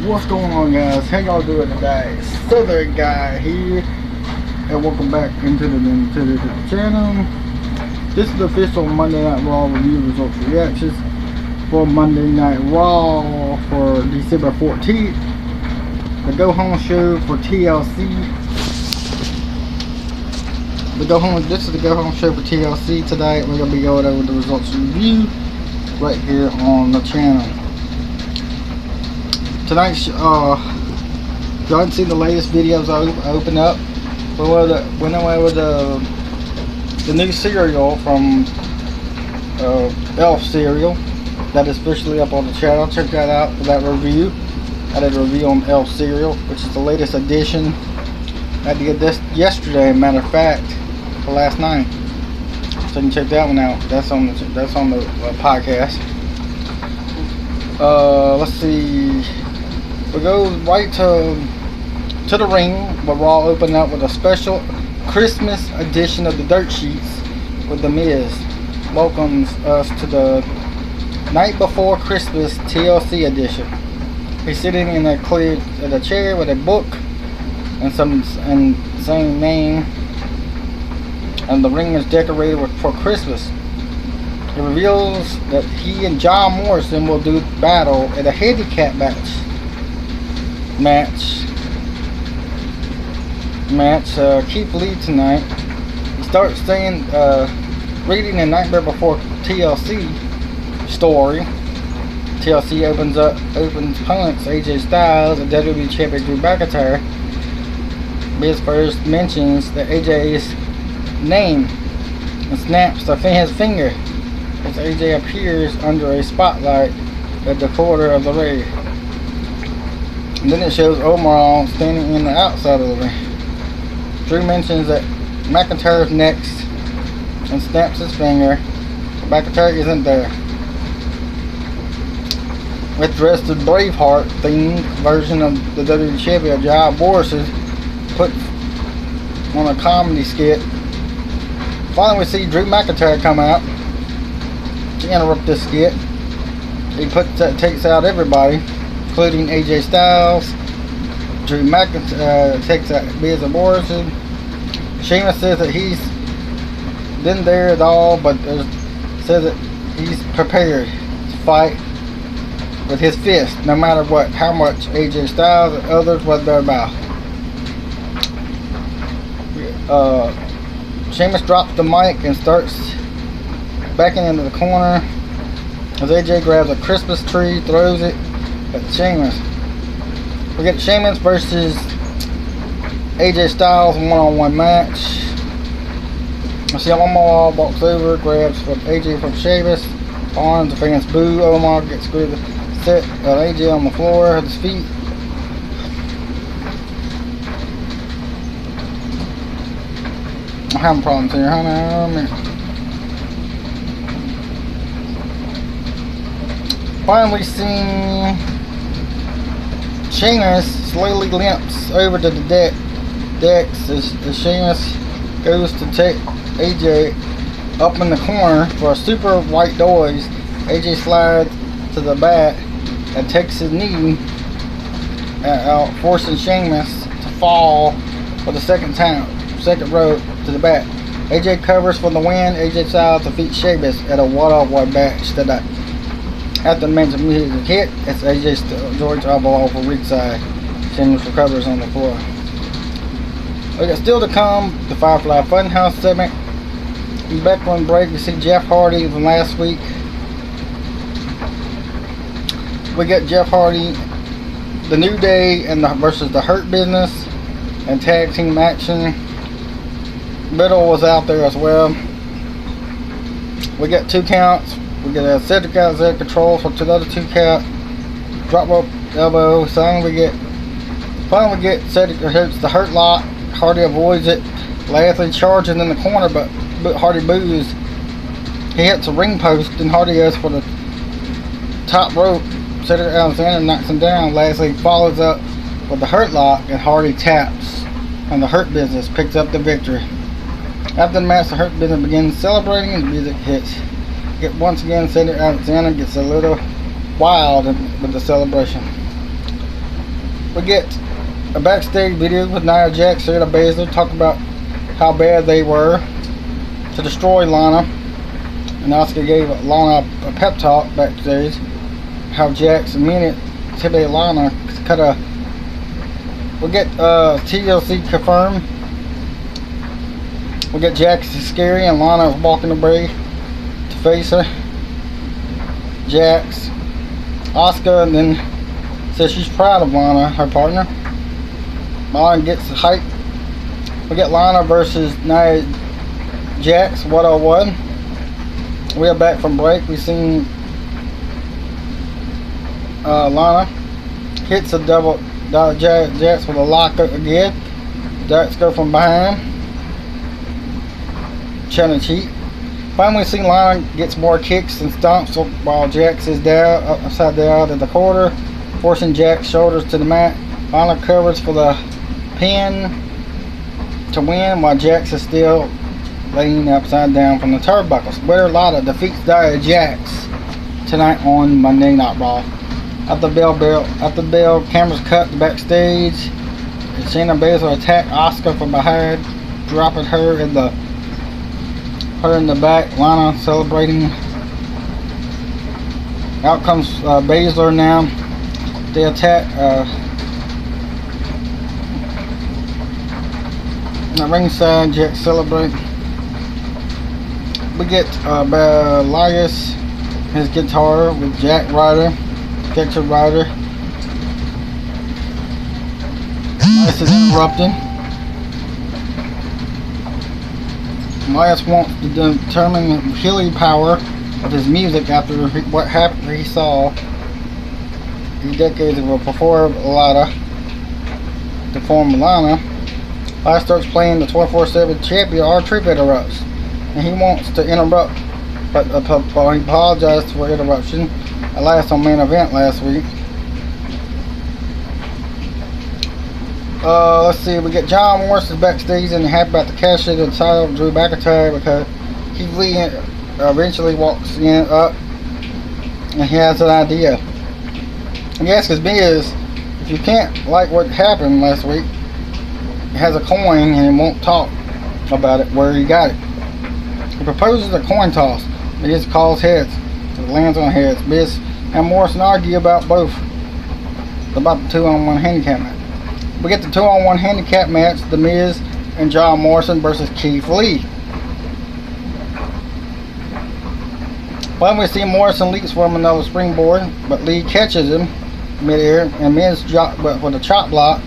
What's going on, guys? How y'all doing today? Southern guy here, and welcome back into the channel. This is the official Monday Night Raw review results reactions for Monday Night Raw for December 14th. The go home show for TLC. This is the go home show for TLC today. We're gonna be going over the results review right here on the channel. Tonight's, if y'all haven't seen the latest videos I opened up, we went over the new cereal from Elf cereal that is officially up on the channel. Check that out for that review. I did a review on Elf cereal, which is the latest edition. I did this yesterday, matter of fact, for last night. So you can check that one out. That's on the podcast. Let's see. We go right to the ring, where Raw opened up with a special Christmas edition of the Dirt Sheets with The Miz. Welcomes us to the night before Christmas TLC edition. He's sitting in a chair with a book and same name, and the ring is decorated for Christmas. It reveals that he and John Morrison will do battle at a handicap match. Keith Lee tonight. He starts saying, reading the Nightmare Before TLC story. TLC opens opponents AJ Styles and WWE Champion Drew McIntyre. Miz first mentions that AJ's name and snaps his finger as AJ appears under a spotlight at the corner of the ring. And then it shows Omar standing in the outside of the ring. Drew mentions that McIntyre's next and snaps his finger, but McIntyre isn't there. With dressed in Braveheart themed version of the WWE Champion, John Morrison put on a comedy skit. Finally, we see Drew McIntyre come out to interrupt this skit. He takes out everybody, including AJ Styles. Drew McIntyre takes out Miz and Morrison. Shaymin says that he's been there at all, but says that he's prepared to fight with his fist, no matter how much AJ Styles and others was their mouth. Sheamus drops the mic and starts backing into the corner as AJ grabs a Christmas tree, throws it at Sheamus. We get Shaymins versus AJ Styles one-on-one match. I see Omar walks over, grabs from AJ from Sheamus. Arms, the fans boo. Omar gets good set AJ on the floor at his feet. I'm having problems here, honey. Finally seeing Sheamus slowly limps over to the decks as Sheamus goes to take AJ up in the corner for a super white noise. AJ slides to the back and takes his knee out, forcing Sheamus to fall for the second rope to the back. AJ covers for the win. AJ Styles defeats Sheamus at a one-on-one match tonight. After the men's music hit, it's AJ George Elbow for ringside. Sheamus recovers on the floor. We got still to come, the Firefly Funhouse segment. In the back one break, we see Jeff Hardy from last week. We got Jeff Hardy, the New Day, and versus the Hurt Business and tag team action. Riddle was out there as well. We got 2 counts. We get a Cedric out there control for another 2 count. Drop rope elbow. Finally we get Cedric hits the hurt lock. Hardy avoids it. Lashley charging in the corner, but Hardy boos. He hits a ring post, and Hardy goes for the top rope. Cedric Alexander knocks him down. Lashley follows up with the hurt lock, and Hardy taps, and the Hurt Business picks up the victory. After the match, the Hurt Business begins celebrating, and the music hits. Once again, Cedric Alexander gets a little wild with the celebration. We get a backstage video with Nia Jax, Shayna Basil, talk about how bad they were to destroy Lana. And Asuka gave Lana a pep talk backstage. How Jax intimidate Lana. We get TLC confirmed. We get Jax is scary and Lana is walking away to face her. Jax, Asuka, and then says she's proud of Lana, her partner. Lana gets hype. We get Lana versus Nia Jax 101. We are back from break. We've seen Lana hits a double Jax with a lock again. Jax go from behind, trying to cheat. Finally, we see Lana gets more kicks and stomps while Jax is down, upside down in the corner, forcing Jax's shoulders to the mat. Lana covers for the pin to win while Jax is still laying upside down from the turnbuckles. Winner Lana defeats Nia Jax tonight on Monday Night Raw. After the bell, cameras cut to backstage. Shayna Basil attacked Asuka from behind, dropping her in the back. Lana celebrating. Out comes Basil now. They attack the ringside. Jax celebrate. We get Reyes, his guitar with Jack Ryder. Reyes is interrupting. Reyes wants to determine the healing power of his music after what happened he saw decades ago before Lana to form Lana. Reyes starts playing the 24/7 champion. R-Truth interrupts, and he wants to interrupt, but he apologized for interruption. Last on main event last week. Let's see, we get John Morrison backstage and happy about the cash in the title Drew McIntyre because Keith Lee eventually walks up and he has an idea. He asks his Miz, if you can't like what happened last week, he has a coin and he won't talk about it where he got it. He proposes a coin toss. Miz calls heads. It lands on heads. Miz and Morrison argue about the 2-on-1 handicap match. We get the 2-on-1 handicap match, The Miz and John Morrison versus Keith Lee. When we see Morrison leaps from another springboard, but Lee catches him midair, and Miz drop with a chop block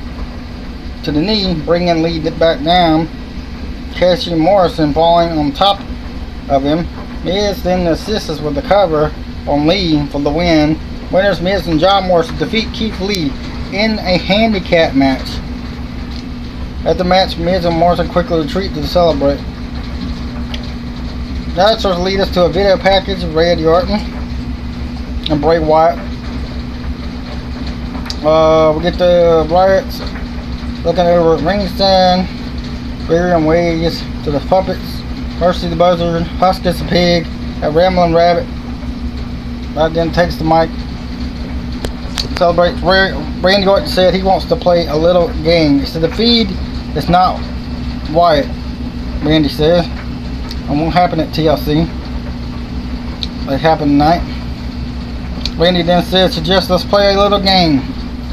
to the knee, bringing Lee back down, catching Morrison falling on top of him. Miz then assists with the cover on Lee for the win. Winners Miz and John Morrison defeat Keith Lee in a handicap match. At the match, Miz and Morrison quickly retreat to celebrate. That starts to lead us to a video package of Randy Orton and Bray Wyatt. We get the Riots looking over at ringside. Beer and Reyes to the puppets. Mercy the Buzzard, Huskus the Pig, a Rambling Rabbit. Right then takes the mic. Celebrates. Randy Orton said he wants to play a little game. He said the feed is not Wyatt. Randy says. It won't happen at TLC. It happened tonight. Randy then says, suggest let's play a little game.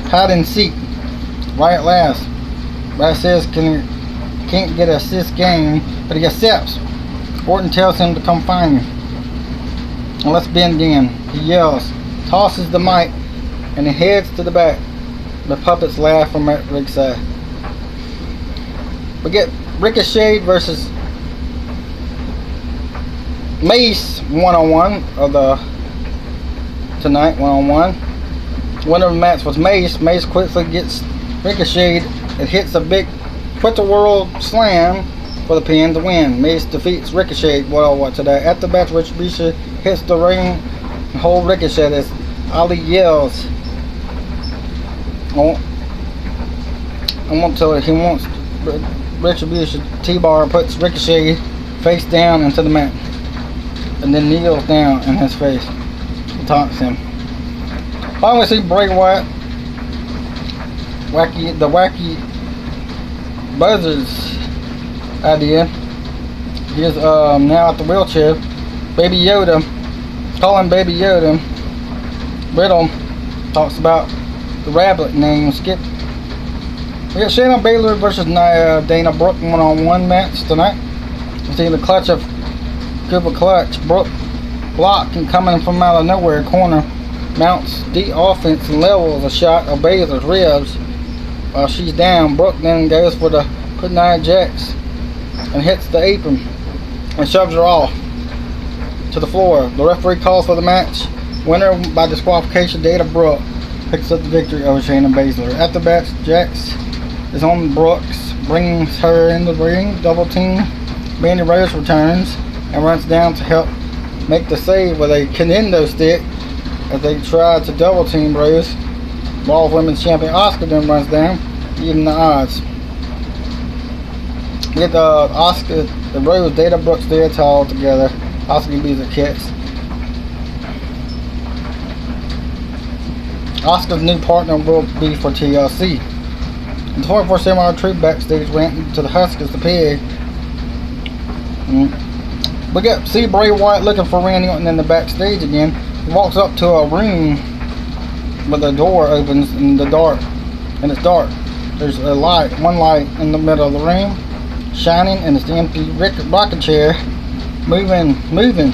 Hide and seek. Wyatt laughs. Wyatt says can't get an assist game, but he accepts. Orton tells him to come find him. And let's bend in. He yells, tosses the mic, and he heads to the back. The puppets laugh from at ringside. We get Ricochet versus Mace 1-on-1 of the tonight 1-on-1. Winner of the match was Mace. Mace quickly gets Ricochet. It hits a big World Slam for the pin to win. Mace defeats Ricochet 1-on-1 today. At the match, Ricochet hits the ring and hold Ricochet as Ali yells. He wants Retribution. T-Bar puts Ricochet face down into the mat and then kneels down in his face and taunts him. Finally, we see Bray Wyatt wacky Buzzard's idea. He's now at the wheelchair. Baby Yoda, call him Baby Yoda. Riddle talks about the rabbit named Skip. We got Shayna Baszler versus Dana Brooke one-on-one match tonight. You see the clutch of Cooper Clutch. Brooke block and coming from out of nowhere corner mounts the offense and levels a shot of Baszler's ribs while she's down. Brooke then goes for the putting iron jacks and hits the apron and shoves her off to the floor. The referee calls for the match. Winner by disqualification, Dana Brooke picks up the victory over Shayna Baszler. At the match, Jax is on Brooks, brings her in the ring, double team. Bendy Reyes returns and runs down to help make the save with a kendo stick as they try to double team Reyes. Raw Women's Champion Asuka then runs down, even the odds. Get Asuka, the Rose, Dana Brooks there all together. Asuka beats the kicks. Asuka's new partner will be for TLC. The 24/7 Truth backstage ranting to the Huskers, the pig. We got see Bray Wyatt looking for Randy Orton in the backstage again. He walks up to a room where the door opens in the dark, and it's dark. There's a light, one light in the middle of the room, shining, and it's the empty rocking chair, moving.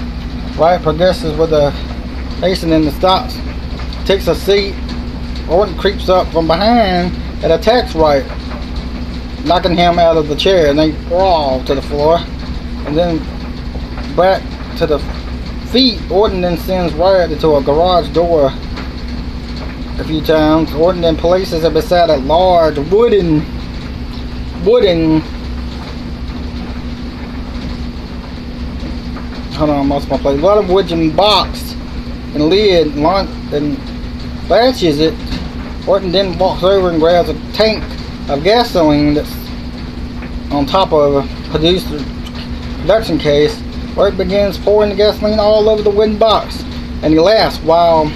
Wyatt progresses with a hasten and stops, takes a seat. Orton creeps up from behind and attacks Wyatt, knocking him out of the chair, and they fall to the floor, and then back to the feet. Orton then sends Wyatt into a garage door a few times. Orton then places it beside a large wooden hold on, I lost my place. A lot of wooden box and lid and latches it. Orton then walks over and grabs a tank of gasoline that's on top of a production case, where it begins pouring the gasoline all over the wooden box, and he laughs while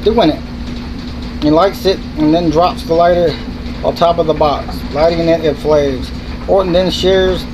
doing it. He lights it and then drops the lighter on top of the box. Lighting it, it flames. Orton then shares